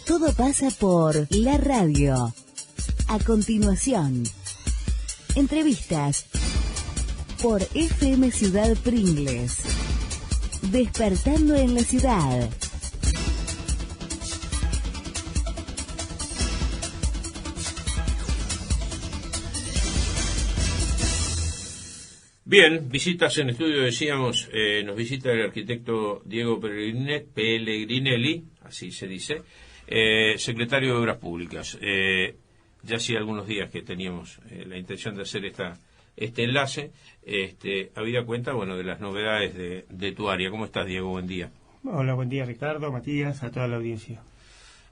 Todo pasa por la radio. A continuación, entrevistas por FM Ciudad Pringles. Despertando en la ciudad. Bien, visitas en estudio, decíamos, nos visita el arquitecto Diego Pellegrinelli, así se dice, secretario de Obras Públicas. Ya hacía algunos días que teníamos la intención de hacer este enlace, habida cuenta, bueno, de las novedades de tu área. ¿Cómo estás, Diego? Buen día. Hola, buen día, Ricardo, Matías, a toda la audiencia.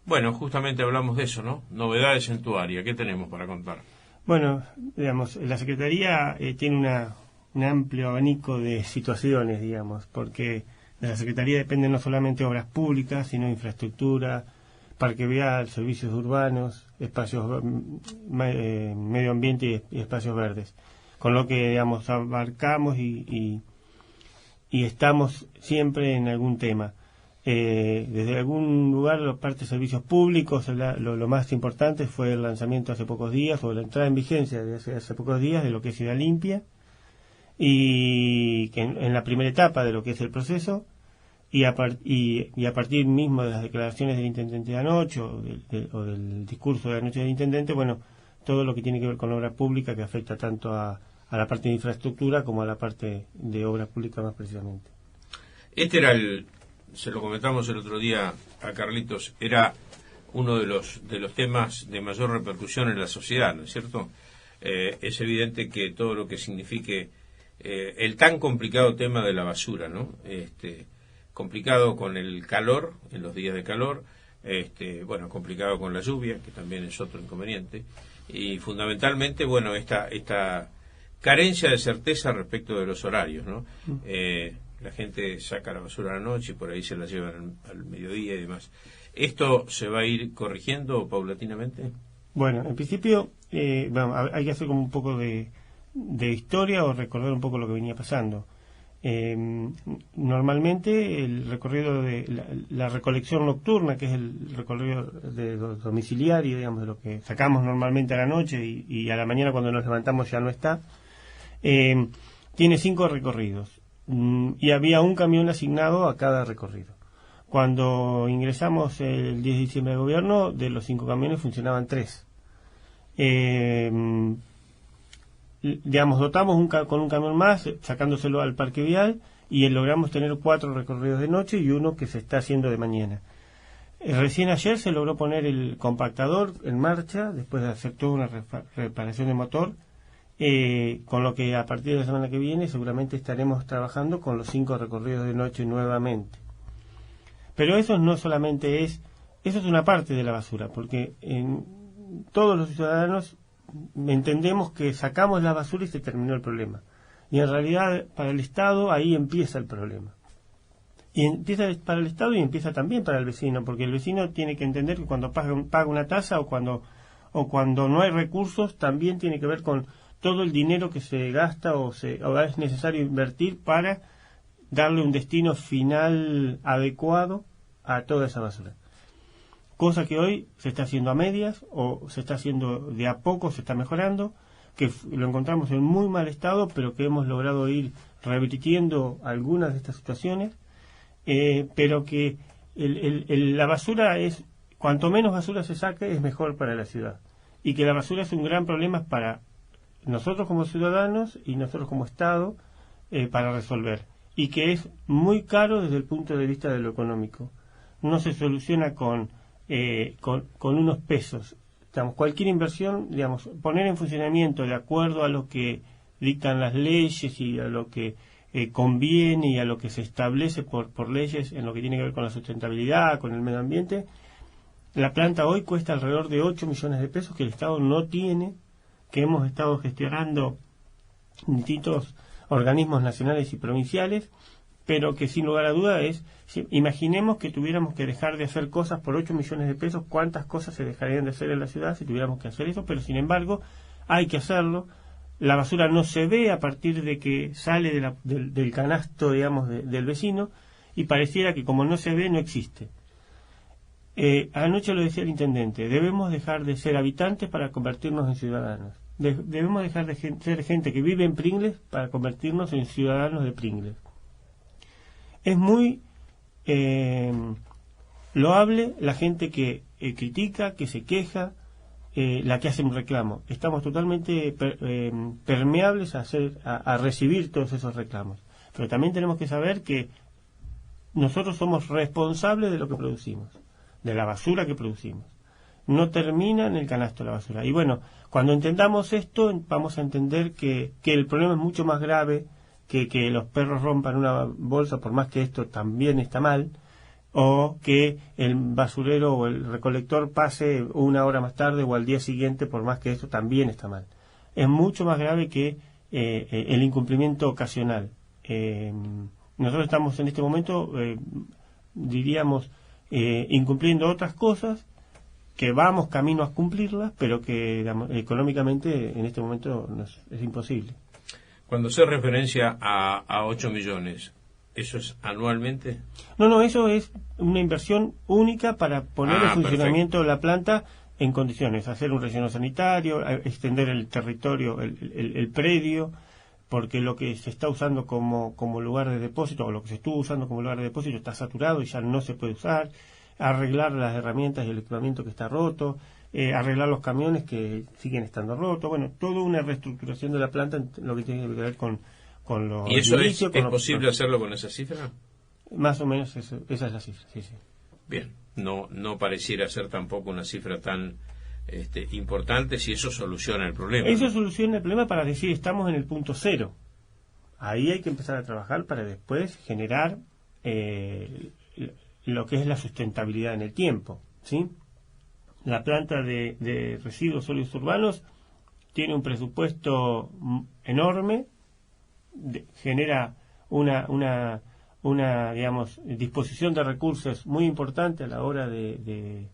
Bueno, justamente hablamos de eso, ¿no? Novedades en tu área. ¿Qué tenemos para contar? Bueno, digamos, la Secretaría tiene un amplio abanico de situaciones, digamos, porque de la Secretaría dependen no solamente obras públicas, sino infraestructura, parque vial, servicios urbanos, espacios, medio ambiente y espacios verdes. Con lo que, digamos, abarcamos y estamos siempre en algún tema. Desde algún lugar, la parte de servicios públicos, lo más importante fue el lanzamiento hace pocos días, o la entrada en vigencia de hace pocos días de lo que es Ciudad Limpia, y que en la primera etapa de lo que es el proceso, y a partir mismo de las declaraciones del intendente de anoche o del discurso de anoche del intendente, bueno, todo lo que tiene que ver con obra pública, que afecta tanto a la parte de infraestructura como a la parte de obra pública más precisamente. Este era se lo comentamos el otro día a Carlitos, era uno de los temas de mayor repercusión en la sociedad, ¿no es cierto? Es evidente que todo lo que signifique el tan complicado tema de la basura, ¿no? Complicado con el calor, en los días de calor, bueno, complicado con la lluvia, que también es otro inconveniente, y fundamentalmente, bueno, esta carencia de certeza respecto de los horarios, ¿no? La gente saca la basura a la noche y por ahí se la llevan al mediodía y demás. ¿Esto se va a ir corrigiendo paulatinamente? Bueno, en principio, hay que hacer como un poco de historia o recordar un poco lo que venía pasando. Normalmente el recorrido de la recolección nocturna, que es el recorrido de domiciliario, digamos, de lo que sacamos normalmente a la noche y a la mañana cuando nos levantamos ya no está, tiene 5 recorridos y había un camión asignado a cada recorrido. Cuando ingresamos el 10 de diciembre al gobierno, de los 5 camiones funcionaban 3. Digamos, dotamos con un camión más, sacándoselo al parque vial, y logramos tener 4 recorridos de noche y uno que se está haciendo de mañana. Recién ayer se logró poner el compactador en marcha, después de hacer toda una reparación de motor, con lo que a partir de la semana que viene seguramente estaremos trabajando con los 5 recorridos de noche nuevamente. Pero eso no solamente eso es una parte de la basura, porque todos los ciudadanos entendemos que sacamos la basura y se terminó el problema. Y en realidad para el Estado ahí empieza el problema. Y empieza para el Estado y empieza también para el vecino, porque el vecino tiene que entender que cuando paga una tasa o cuando no hay recursos, también tiene que ver con todo el dinero que se gasta o es necesario invertir para darle un destino final adecuado a toda esa basura. Cosa que hoy se está haciendo a medias o se está haciendo de a poco, se está mejorando, que lo encontramos en muy mal estado, pero que hemos logrado ir revirtiendo algunas de estas situaciones, pero que la basura cuanto menos basura se saque es mejor para la ciudad, y que la basura es un gran problema para nosotros como ciudadanos y nosotros como Estado para resolver, y que es muy caro desde el punto de vista de lo económico. No se soluciona con unos pesos. Digamos, cualquier inversión, digamos, poner en funcionamiento de acuerdo a lo que dictan las leyes y a lo que conviene y a lo que se establece por leyes en lo que tiene que ver con la sustentabilidad, con el medio ambiente. La planta hoy cuesta alrededor de 8 millones de pesos que el Estado no tiene, que hemos estado gestionando distintos organismos nacionales y provinciales, pero que sin lugar a duda imaginemos que tuviéramos que dejar de hacer cosas por 8 millones de pesos, cuántas cosas se dejarían de hacer en la ciudad si tuviéramos que hacer eso, pero sin embargo hay que hacerlo. La basura no se ve a partir de que sale del canasto, digamos, del vecino, y pareciera que como no se ve, no existe. Anoche lo decía el intendente, debemos dejar de ser habitantes para convertirnos en ciudadanos. Debemos dejar de ser gente que vive en Pringles para convertirnos en ciudadanos de Pringles. Es muy loable la gente que critica, que se queja, la que hace un reclamo. Estamos totalmente permeables a recibir todos esos reclamos. Pero también tenemos que saber que nosotros somos responsables de lo que producimos, de la basura que producimos. No termina en el canasto la basura. Y bueno, cuando entendamos esto, vamos a entender que el problema es mucho más grave que los perros rompan una bolsa, por más que esto también está mal, o que el basurero o el recolector pase una hora más tarde o al día siguiente, por más que esto también está mal. Es mucho más grave que el incumplimiento ocasional. Nosotros estamos en este momento, diríamos, incumpliendo otras cosas, que vamos camino a cumplirlas, pero que digamos, económicamente en este momento es imposible. Cuando se referencia a 8 millones, ¿eso es anualmente? No, eso es una inversión única para poner en funcionamiento la planta en condiciones, hacer un relleno sanitario, extender el territorio, el predio, porque lo que se está usando como lugar de depósito, o lo que se estuvo usando como lugar de depósito, está saturado y ya no se puede usar, arreglar las herramientas y el equipamiento que está roto, arreglar los camiones que siguen estando rotos, bueno, toda una reestructuración de la planta, lo que tiene que ver con los... ¿Y eso es posible hacerlo con esa cifra? Más o menos esa es la cifra, sí. Bien, no pareciera ser tampoco una cifra tan importante si eso soluciona el problema. Eso soluciona el problema para decir estamos en el punto cero. Ahí hay que empezar a trabajar para después generar lo que es la sustentabilidad en el tiempo, ¿sí? La planta de residuos sólidos urbanos tiene un presupuesto enorme, genera una digamos disposición de recursos muy importante a la hora de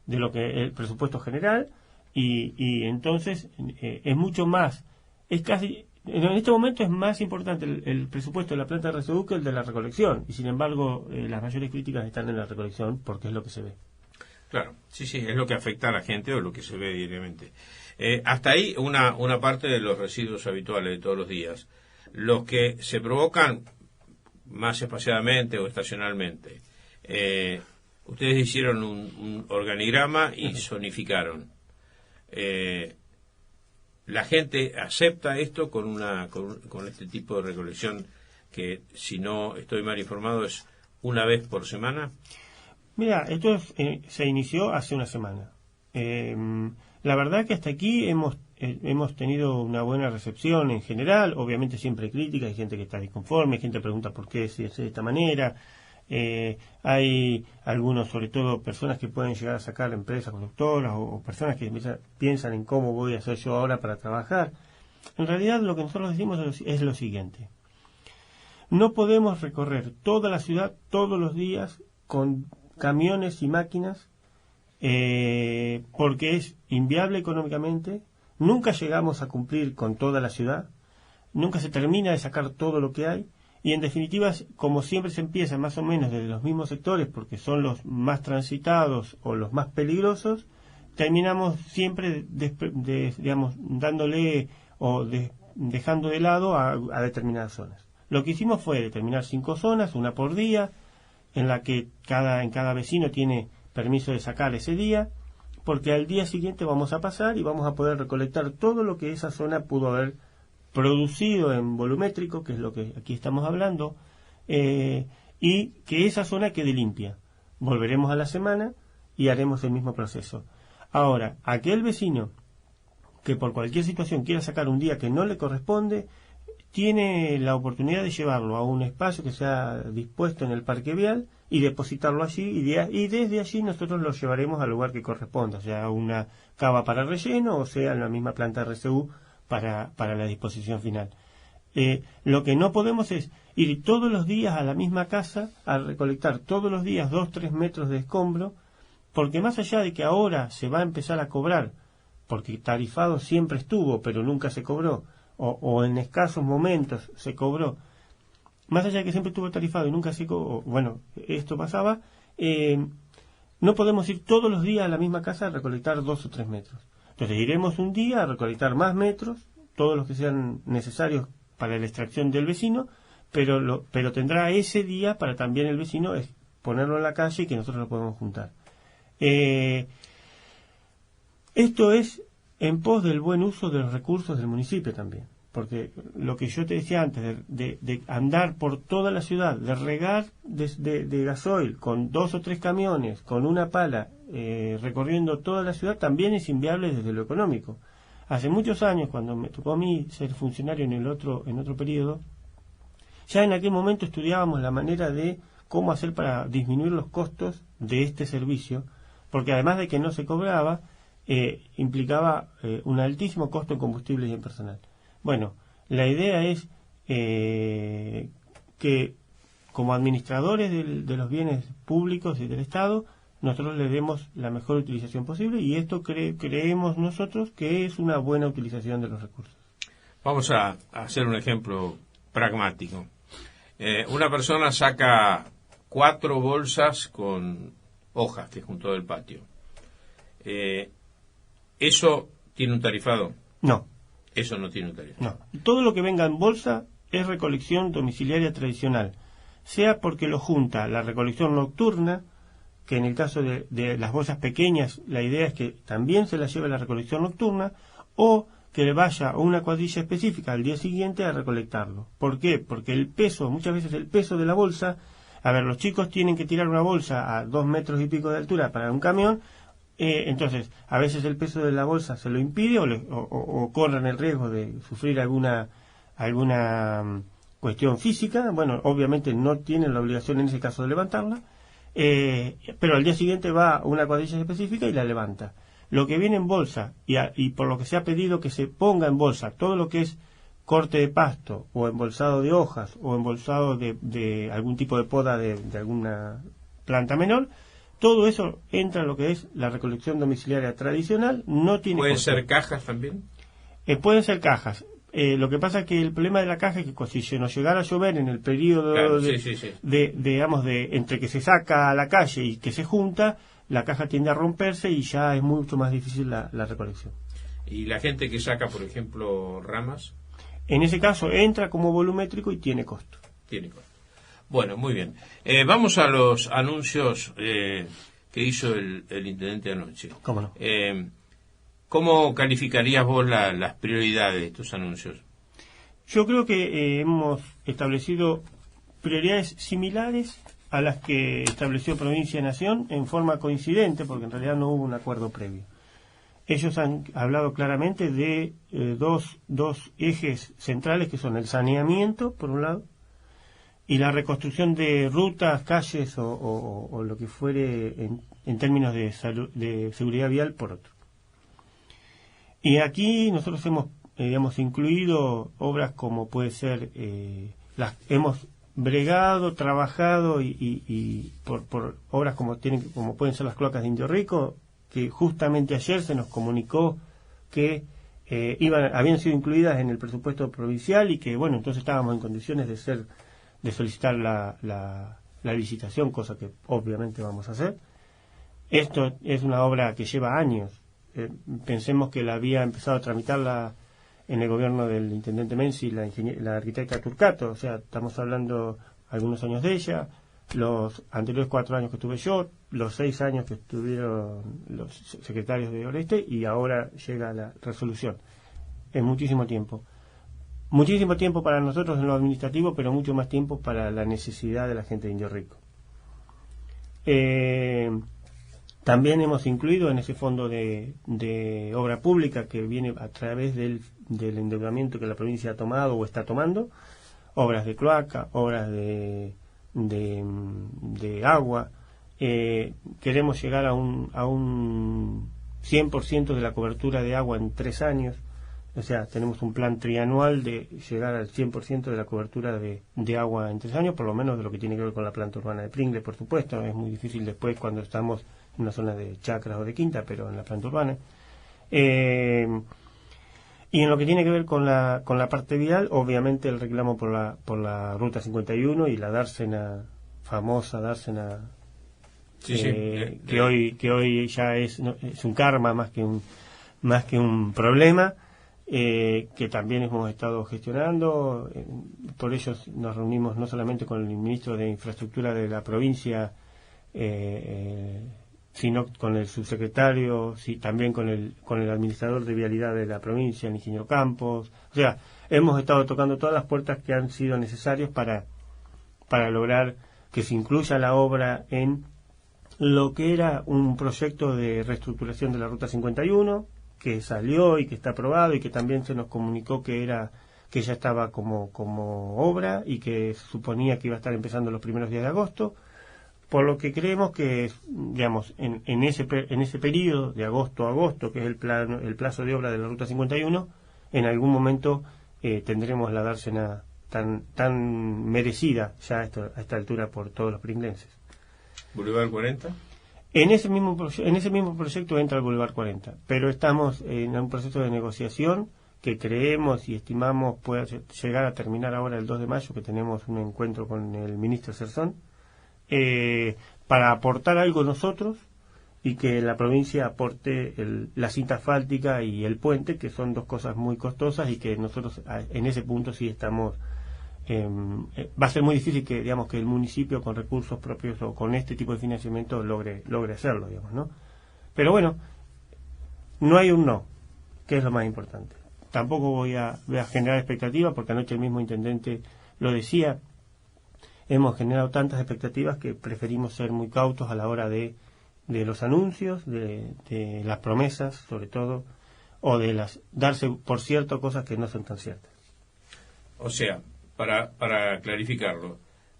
lo que el presupuesto general y entonces es mucho más, es casi en este momento es más importante el presupuesto de la planta de residuos que el de la recolección, y sin embargo las mayores críticas están en la recolección porque es lo que se ve. Claro, sí, es lo que afecta a la gente o lo que se ve diariamente. Hasta ahí una parte de los residuos habituales de todos los días. Los que se provocan más espaciadamente o estacionalmente. Ustedes hicieron un organigrama y zonificaron. La gente acepta esto con este tipo de recolección que, si no estoy mal informado, es una vez por semana. Mira, esto se inició hace una semana. La verdad que hasta aquí hemos tenido una buena recepción en general. Obviamente siempre hay críticas, hay gente que está disconforme, hay gente que pregunta por qué se hace de esta manera. Hay algunos, sobre todo personas que pueden llegar a sacar empresas productoras o personas que piensan en cómo voy a hacer yo ahora para trabajar. En realidad lo que nosotros decimos es lo siguiente: no podemos recorrer toda la ciudad todos los días con camiones y máquinas porque es inviable económicamente. Nunca llegamos a cumplir con toda la ciudad, nunca se termina de sacar todo lo que hay. Y en definitiva, como siempre se empieza más o menos desde los mismos sectores, porque son los más transitados o los más peligrosos, terminamos siempre, digamos, dándole o dejando de lado a determinadas zonas. Lo que hicimos fue determinar 5 zonas, una por día, en la que en cada vecino tiene permiso de sacar ese día, porque al día siguiente vamos a pasar y vamos a poder recolectar todo lo que esa zona pudo haber producido en volumétrico, que es lo que aquí estamos hablando, y que esa zona quede limpia. Volveremos a la semana y haremos el mismo proceso. Ahora, aquel vecino que por cualquier situación quiera sacar un día que no le corresponde, tiene la oportunidad de llevarlo a un espacio que sea dispuesto en el parque vial y depositarlo allí, y desde allí nosotros lo llevaremos al lugar que corresponda, sea una cava para relleno o sea en la misma planta de RCU para la disposición final. Lo que no podemos es ir todos los días a la misma casa a recolectar todos los días 2-3 metros de escombro, porque más allá de que ahora se va a empezar a cobrar, porque tarifado siempre estuvo pero nunca se cobró, o en escasos momentos se cobró, más allá de que siempre estuvo tarifado y nunca se cobró, bueno, esto pasaba, no podemos ir todos los días a la misma casa a recolectar 2 o 3 metros. Entonces iremos un día a recolectar más metros, todos los que sean necesarios para la extracción del vecino, pero tendrá ese día para también el vecino ponerlo en la calle y que nosotros lo podemos juntar. Esto es en pos del buen uso de los recursos del municipio también, porque lo que yo te decía antes, de andar por toda la ciudad, de regar de gasoil con 2 o 3 camiones, con una pala, recorriendo toda la ciudad, también es inviable desde lo económico. Hace muchos años, cuando me tocó a mí ser funcionario en otro periodo, ya en aquel momento estudiábamos la manera de cómo hacer para disminuir los costos de este servicio, porque además de que no se cobraba, implicaba un altísimo costo en combustible y en personal. Bueno, la idea es que como administradores de los bienes públicos y del Estado, nosotros le demos la mejor utilización posible, y esto creemos nosotros que es una buena utilización de los recursos. Vamos a hacer un ejemplo pragmático. Una persona saca 4 bolsas con hojas que juntó del patio. ¿Eso tiene un tarifado? No. Eso no tiene un tarifado. No. Todo lo que venga en bolsa es recolección domiciliaria tradicional, sea porque lo junta la recolección nocturna, que en el caso de las bolsas pequeñas la idea es que también se las lleve la recolección nocturna, o que le vaya a una cuadrilla específica al día siguiente a recolectarlo. ¿Por qué? Porque el peso, muchas veces el peso de la bolsa, los chicos tienen que tirar una bolsa a 2 metros y pico de altura para un camión, entonces a veces el peso de la bolsa se lo impide o corren el riesgo de sufrir alguna cuestión física. Bueno, obviamente no tienen la obligación en ese caso de levantarla, pero al día siguiente va a una cuadrilla específica y la levanta. Lo que viene en bolsa, y por lo que se ha pedido que se ponga en bolsa, todo lo que es corte de pasto, o embolsado de hojas, o embolsado de algún tipo de poda de alguna planta menor, todo eso entra en lo que es la recolección domiciliaria tradicional. No tiene ¿Pueden costo. ser cajas también? Pueden ser cajas. Lo que pasa es que el problema de la caja es que si nos llegara a llover en el periodo claro, entre que se saca a la calle y que se junta, la caja tiende a romperse y ya es mucho más difícil la recolección. ¿Y la gente que saca, por ejemplo, ramas? En ese caso entra como volumétrico y tiene costo. Tiene costo. Bueno, muy bien. Vamos a los anuncios que hizo el intendente anoche. ¿Cómo no? ¿Cómo calificarías vos las prioridades de estos anuncios? Yo creo que hemos establecido prioridades similares a las que estableció Provincia y Nación en forma coincidente, porque en realidad no hubo un acuerdo previo. Ellos han hablado claramente de dos ejes centrales, que son el saneamiento, por un lado, y la reconstrucción de rutas, calles o lo que fuere en términos de seguridad vial, por otro. Y aquí nosotros hemos incluido obras como puede ser, hemos bregado, trabajado y por obras como pueden ser las cloacas de Indio Rico, que justamente ayer se nos comunicó que habían sido incluidas en el presupuesto provincial, y que bueno, entonces estábamos en condiciones de solicitar la licitación, cosa que obviamente vamos a hacer. Esto es una obra que lleva años. Pensemos que la había empezado a tramitarla en el gobierno del intendente Menzi, la arquitecta Turcato, o sea, estamos hablando algunos años de ella, los anteriores 4 años que estuve yo, los 6 años que estuvieron los secretarios de Oreste, y ahora llega la resolución. Es muchísimo tiempo. Muchísimo tiempo para nosotros en lo administrativo, pero mucho más tiempo para la necesidad de la gente de Indio Rico. También hemos incluido en ese fondo de obra pública, que viene a través del endeudamiento que la provincia ha tomado o está tomando, obras de cloaca, obras de agua. Queremos llegar a un 100% de la cobertura de agua en 3 años. O sea, tenemos un plan trianual de llegar al 100% de la cobertura de agua en 3 años, por lo menos de lo que tiene que ver con la planta urbana de Pringles, por supuesto. Es muy difícil después cuando estamos en una zona de chacras o de quinta, pero en la planta urbana. Y en lo que tiene que ver con la parte vial, obviamente el reclamo por la Ruta 51 y la famosa dársena Sí, sí. Que hoy ya es un karma más que un problema, que también hemos estado gestionando. Por ello nos reunimos no solamente con el ministro de Infraestructura de la provincia, sino con el subsecretario, también con el administrador de vialidad de la provincia, el ingeniero Campos. O sea, hemos estado tocando todas las puertas que han sido necesarias para lograr que se incluya la obra en lo que era un proyecto de reestructuración de la Ruta 51, que salió y que está aprobado y que también se nos comunicó que ya estaba como obra y que se suponía que iba a estar empezando los primeros días de agosto. Por lo que creemos que, digamos, en ese periodo de agosto a agosto, que es el plazo de obra de la Ruta 51, en algún momento tendremos la dársena tan merecida ya a esta altura por todos los pringlenses. ¿Boulevard 40? En ese mismo proyecto entra el Boulevard 40, pero estamos en un proceso de negociación que creemos y estimamos pueda llegar a terminar ahora el 2 de mayo, que tenemos un encuentro con el ministro Cerzón, para aportar algo nosotros y que la provincia aporte la cinta asfáltica y el puente, que son dos cosas muy costosas y que nosotros en ese punto sí estamos. Va a ser muy difícil que el municipio con recursos propios o con este tipo de financiamiento logre hacerlo, digamos, ¿no? Pero bueno, no hay un no, que es lo más importante. Tampoco voy a generar expectativas, porque anoche el mismo intendente lo decía. Hemos generado tantas expectativas que preferimos ser muy cautos a la hora de los anuncios, de las promesas, sobre todo, o de darse por cierto cosas que no son tan ciertas. O sea, para clarificarlo,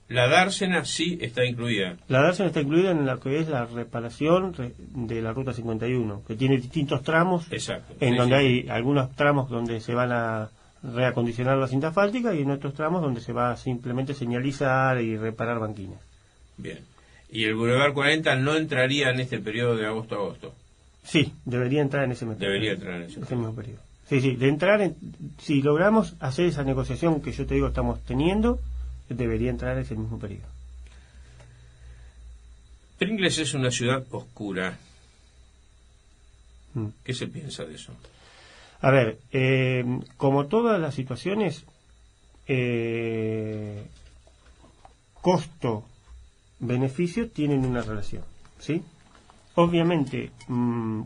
la dársena sí está incluida. La dársena está incluida en lo que es la reparación de la Ruta 51, que tiene distintos tramos. Exacto. En donde hay algunos tramos donde se van a reacondicionar la cinta asfáltica y en otros tramos donde se va a simplemente señalizar y reparar banquinas. Bien. ¿Y el Boulevard 40 no entraría en este periodo de agosto a agosto? Sí, debería entrar en ese mismo periodo. Sí, de entrar, si logramos hacer esa negociación que yo te digo estamos teniendo, debería entrar en ese mismo periodo. Pringles es una ciudad oscura. ¿Qué se piensa de eso? A ver, como todas las situaciones, costo-beneficio tienen una relación, ¿sí? Obviamente,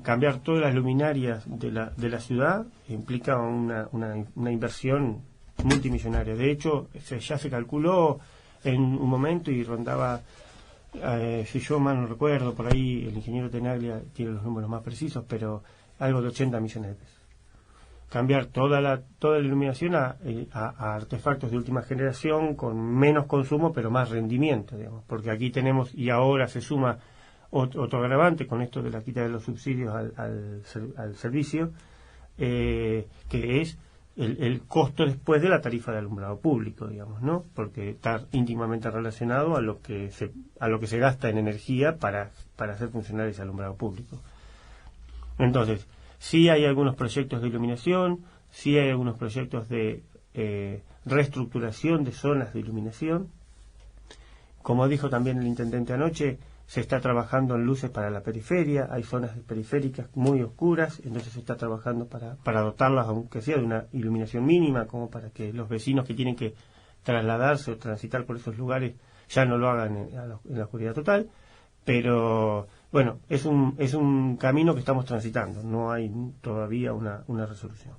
cambiar todas las luminarias de la ciudad implica una inversión multimillonaria. De hecho, ya se calculó en un momento y rondaba, si yo mal no recuerdo, por ahí el ingeniero Tenaglia tiene los números más precisos, pero algo de 80 millones de pesos. Cambiar toda la iluminación a artefactos de última generación con menos consumo pero más rendimiento, digamos, porque aquí tenemos, y ahora se suma otro agravante con esto de la quita de los subsidios al servicio, que es el costo después de la tarifa de alumbrado público, digamos, ¿no? Porque está íntimamente relacionado a lo que se gasta en energía para hacer funcionar ese alumbrado público. Entonces, sí hay algunos proyectos de iluminación, sí hay algunos proyectos de reestructuración de zonas de iluminación. Como dijo también el intendente anoche, se está trabajando en luces para la periferia, hay zonas periféricas muy oscuras, entonces se está trabajando para dotarlas, aunque sea de una iluminación mínima, como para que los vecinos que tienen que trasladarse o transitar por esos lugares ya no lo hagan en la oscuridad total. Pero bueno, es un camino que estamos transitando, no hay todavía una resolución.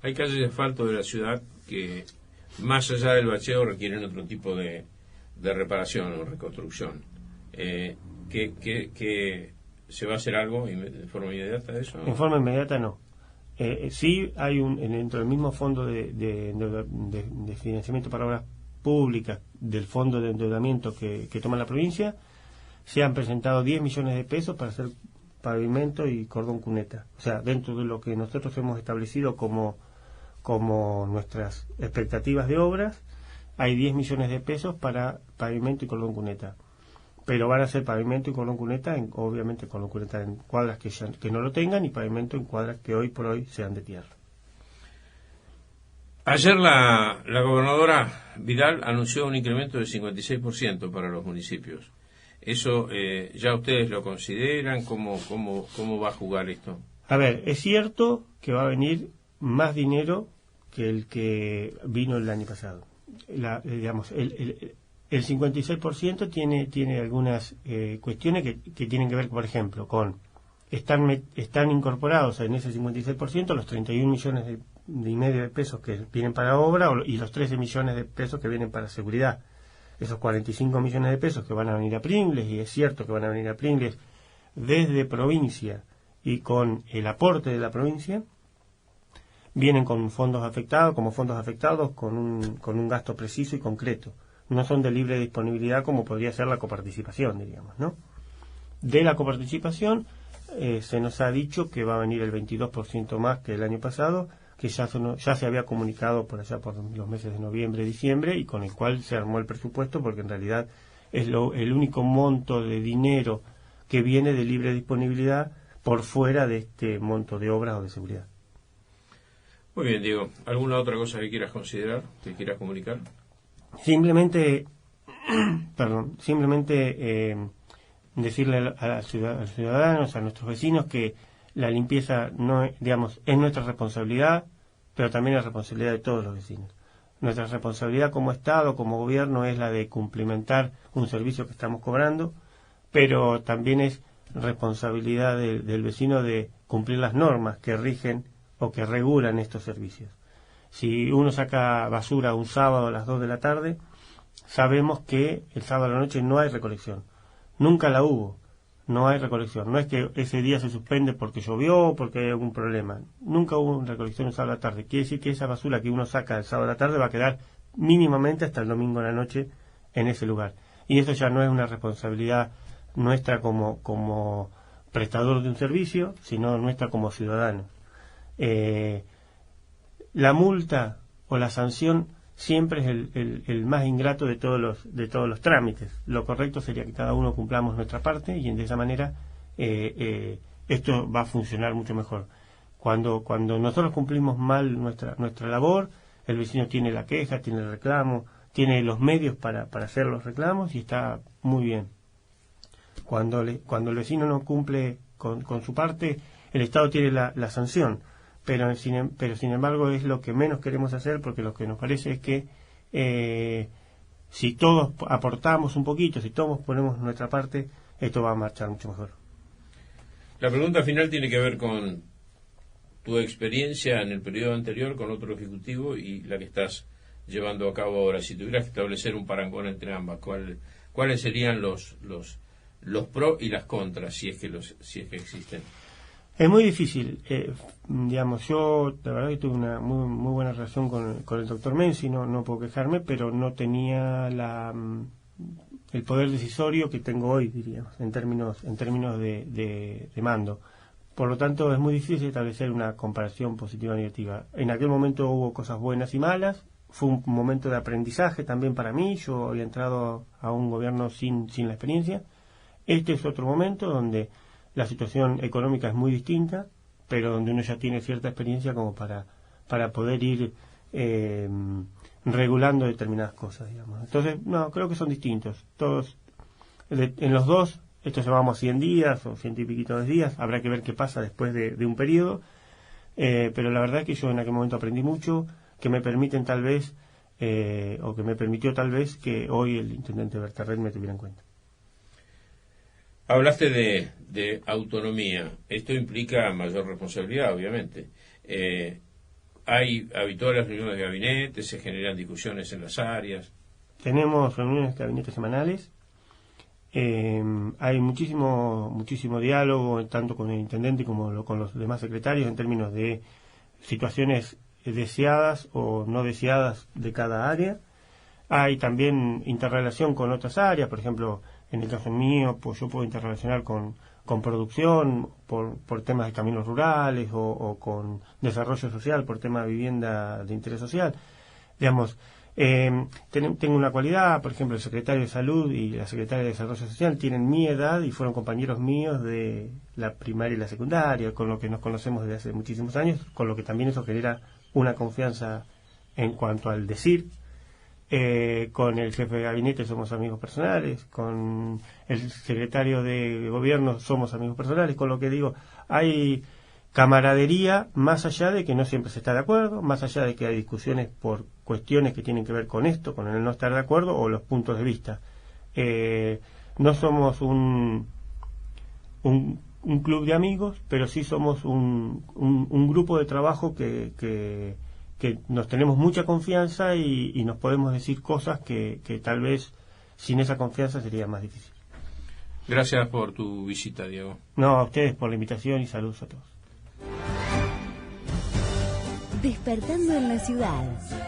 Hay calles de asfalto de la ciudad que, más allá del bacheo, requieren otro tipo de reparación o reconstrucción. ¿Que se va a hacer algo de forma inmediata de eso? En forma inmediata no. Sí hay dentro del mismo fondo de financiamiento para obras públicas, del fondo de endeudamiento que toma la provincia, se han presentado 10 millones de pesos para hacer pavimento y cordón cuneta. O sea, dentro de lo que nosotros hemos establecido como nuestras expectativas de obras, hay 10 millones de pesos para pavimento y cordón cuneta. Pero van a ser pavimento y cordón cuneta, obviamente cordón cuneta en cuadras que no lo tengan y pavimento en cuadras que hoy por hoy sean de tierra. Ayer la gobernadora Vidal anunció un incremento del 56% para los municipios. ¿Eso ya ustedes lo consideran? ¿Cómo va a jugar esto? A ver, es cierto que va a venir más dinero que el que vino el año pasado. Digamos, el 56% tiene algunas cuestiones que tienen que ver, por ejemplo, con están incorporados en ese 56% los 31 millones y medio de pesos que vienen para obra y los 13 millones de pesos que vienen para seguridad. Esos 45 millones de pesos que van a venir a Pringles, y es cierto que van a venir a Pringles desde provincia y con el aporte de la provincia, vienen con fondos afectados, con un gasto preciso y concreto. No son de libre disponibilidad como podría ser la coparticipación, diríamos, ¿no? De la coparticipación se nos ha dicho que va a venir el 22% más que el año pasado, que ya se había comunicado por allá por los meses de noviembre, diciembre, y con el cual se armó el presupuesto, porque en realidad es el único monto de dinero que viene de libre disponibilidad por fuera de este monto de obras o de seguridad. Muy bien, Diego. ¿Alguna otra cosa que quieras considerar, que quieras comunicar? Simplemente decirle a los ciudadanos, a nuestros vecinos, que la limpieza no, digamos, es nuestra responsabilidad, pero también es responsabilidad de todos los vecinos. Nuestra responsabilidad como Estado, como gobierno, es la de cumplimentar un servicio que estamos cobrando, pero también es responsabilidad del vecino de cumplir las normas que rigen o que regulan estos servicios. Si uno saca basura un sábado a las 2 de la tarde, sabemos que el sábado a la noche no hay recolección. Nunca la hubo. No hay recolección. No es que ese día se suspende porque llovió o porque hay algún problema. Nunca hubo una recolección el sábado a la tarde. Quiere decir que esa basura que uno saca el sábado a la tarde va a quedar mínimamente hasta el domingo a la noche en ese lugar. Y eso ya no es una responsabilidad nuestra como prestador de un servicio, sino nuestra como ciudadano. La multa o la sanción siempre es el más ingrato de todos los trámites. Lo correcto sería que cada uno cumplamos nuestra parte, y de esa manera esto va a funcionar mucho mejor. Cuando nosotros cumplimos mal nuestra labor, el vecino tiene la queja, tiene el reclamo, tiene los medios para hacer los reclamos, y está muy bien. Cuando el vecino no cumple con su parte, el Estado tiene la sanción. Pero sin embargo es lo que menos queremos hacer, porque lo que nos parece es que si todos aportamos un poquito, si todos ponemos nuestra parte, esto va a marchar mucho mejor. La pregunta final tiene que ver con tu experiencia en el periodo anterior con otro ejecutivo y la que estás llevando a cabo ahora. Si tuvieras que establecer un parangón entre ambas, ¿cuáles serían los pros y las contras, si es que existen? Es muy difícil. Digamos, yo la verdad que tuve una muy buena relación con el doctor Menzi, no puedo quejarme, pero no tenía el poder decisorio que tengo hoy, diríamos, en términos de mando. Por lo tanto, es muy difícil establecer una comparación positiva o negativa. En aquel momento hubo cosas buenas y malas. Fue un momento de aprendizaje también para mí. Yo había entrado a un gobierno sin la experiencia. Este es otro momento donde la situación económica es muy distinta, pero donde uno ya tiene cierta experiencia como para poder ir regulando determinadas cosas, digamos. Entonces, no, creo que son distintos. Todos, en los dos, esto llevamos 100 días o 100 y piquito de días, habrá que ver qué pasa después de un periodo, pero la verdad es que yo en aquel momento aprendí mucho, que me permiten tal vez, o que me permitió tal vez que hoy el intendente Bertarret me tuviera en cuenta. Hablaste de autonomía. Esto implica mayor responsabilidad, obviamente. Hay habituales reuniones de gabinete, se generan discusiones en las áreas. Tenemos reuniones de gabinete semanales. Hay muchísimo diálogo, tanto con el intendente como con los demás secretarios, en términos de situaciones deseadas o no deseadas de cada área. Hay también interrelación con otras áreas, por ejemplo, en el caso mío, pues yo puedo interrelacionar con producción por temas de caminos rurales o con desarrollo social por temas de vivienda de interés social. Digamos, tengo una cualidad, por ejemplo, el secretario de Salud y la secretaria de Desarrollo Social tienen mi edad y fueron compañeros míos de la primaria y la secundaria, con lo que nos conocemos desde hace muchísimos años, con lo que también eso genera una confianza en cuanto al decir. Con el jefe de gabinete somos amigos personales, con el secretario de gobierno somos amigos personales, con lo que digo, hay camaradería más allá de que no siempre se está de acuerdo, más allá de que hay discusiones por cuestiones que tienen que ver con esto, con el no estar de acuerdo o los puntos de vista. No somos un club de amigos, pero sí somos un grupo de trabajo que nos tenemos mucha confianza y nos podemos decir cosas que tal vez sin esa confianza sería más difícil. Gracias por tu visita, Diego. No, a ustedes por la invitación y saludos a todos. Despertando en la ciudad,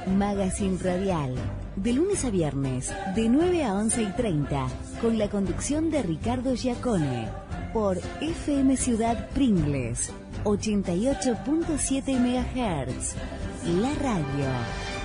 Magazine Radial, de lunes a viernes, de 9 a 11:30, con la conducción de Ricardo Giacone, por FM Ciudad Pringles, 88.7 MHz, la radio.